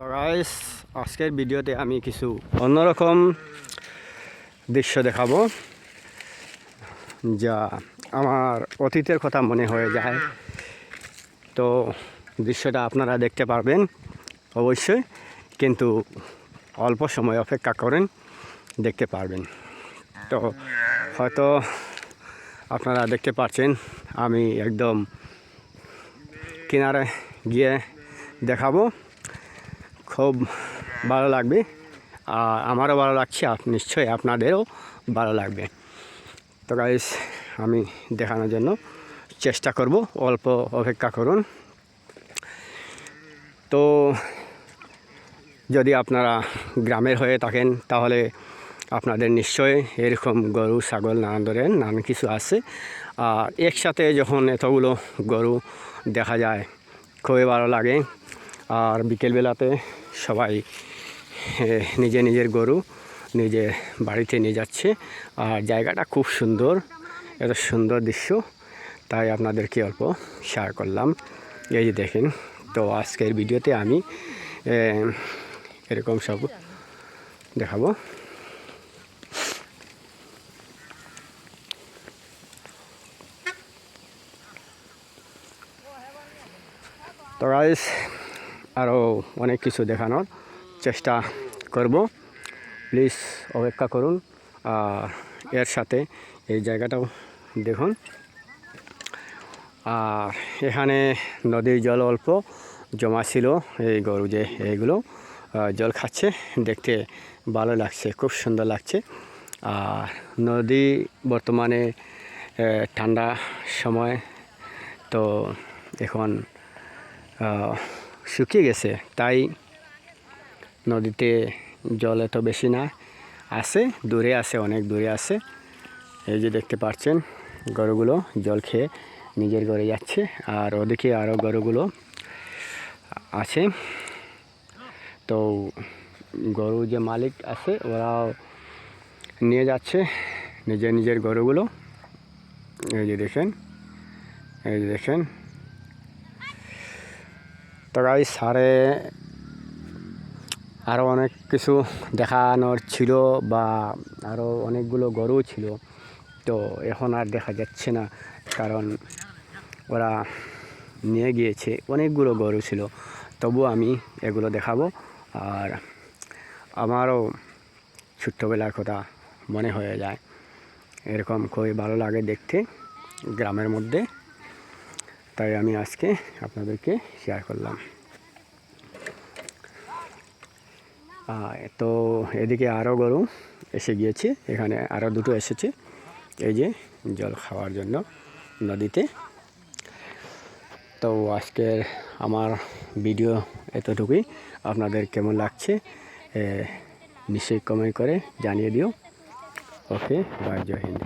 তো গাইস, আজকের ভিডিওতে আমি কিছু অন্যরকম দৃশ্য দেখাবো, যা আমার অতীতের কথা মনে হয়ে যায়। তো দৃশ্যটা আপনারা দেখতে পারবেন অবশ্যই, কিন্তু অল্প সময় অপেক্ষা করেন, দেখতে পারবেন। তো হয়তো আপনারা দেখতে পাচ্ছেন আমি একদম কিনারে গিয়ে দেখাবো, খুব ভালো লাগবে। আর আমারও ভালো লাগছে, নিশ্চয়ই আপনাদেরও ভালো লাগবে। তো গাইস, আমি দেখানোর জন্য চেষ্টা করব, অল্প অপেক্ষা করুন। তো যদি আপনারা গ্রামের হয়ে থাকেন তাহলে আপনাদের নিশ্চয়ই এরকম গরু ছাগল নানান ধরনের নানান কিছু আছে। আর একসাথে যখন এতগুলো গরু দেখা যায় খুবই ভালো লাগে। আর বিকেলবেলাতে সবাই নিজে নিজের গরু নিজে বাড়িতে নিয়ে যাচ্ছে। আর জায়গাটা খুব সুন্দর, এত সুন্দর দৃশ্য, তাই আপনাদেরকে অল্প শেয়ার করলাম। এই যে দেখেন, তো আজকের ভিডিওতে আমি এরকম সব দেখাবো। তো গাইস, আরও অনেক কিছু দেখানোর চেষ্টা করব, প্লিজ অপেক্ষা করুন। আর এর সাথে এই জায়গাটাও দেখুন। আর এখানে নদীর জল অল্প জমা ছিল, এই গরু যে এইগুলো জল খাচ্ছে, দেখতে ভালো লাগছে, খুব সুন্দর লাগছে। আর নদী বর্তমানে ঠান্ডা সময়, তো এখন শুকিয়ে গেছে, তাই নদীতে জল এত বেশি না, আছে দূরে আছে, অনেক দূরে আছে। এই যে দেখতে পাচ্ছেন গরুগুলো জল খেয়ে নিজের ঘরে যাচ্ছে, আর ওদিকে আরও গরুগুলো আছে। তো গরু যে মালিক আছে ওরাও নিয়ে যাচ্ছে নিজের নিজের গরুগুলো। এই যে দেখেন, এই যে দেখেন। তো গাইস, আরও অনেক কিছু দেখানোর ছিল, বা আরও অনেকগুলো গরু ছিল, তো এখন আর দেখা যাচ্ছে না, কারণ ওরা নিয়ে গিয়েছে। অনেকগুলো গরু ছিল, তবু আমি এগুলো দেখাবো। আর আমারও ছোট্টবেলার কথা মনে হয়ে যায়, এরকম খুবই ভালো লাগে দেখতে গ্রামের মধ্যে, তাই আমি আজকে আপনাদেরকে শেয়ার করলাম। তো এদিকে আরও গরু এসে গিয়েছে, এখানে আরও দুটো এসেছে, এই যে জল খাওয়ার জন্য নদীতে। তো আজকের আমার ভিডিও এতটুকুই। আপনাদের কেমন লাগছে নিশ্চয়ই কমেন্ট করে জানিয়ে দিও। ওকে, বাই, জয় হিন্দ।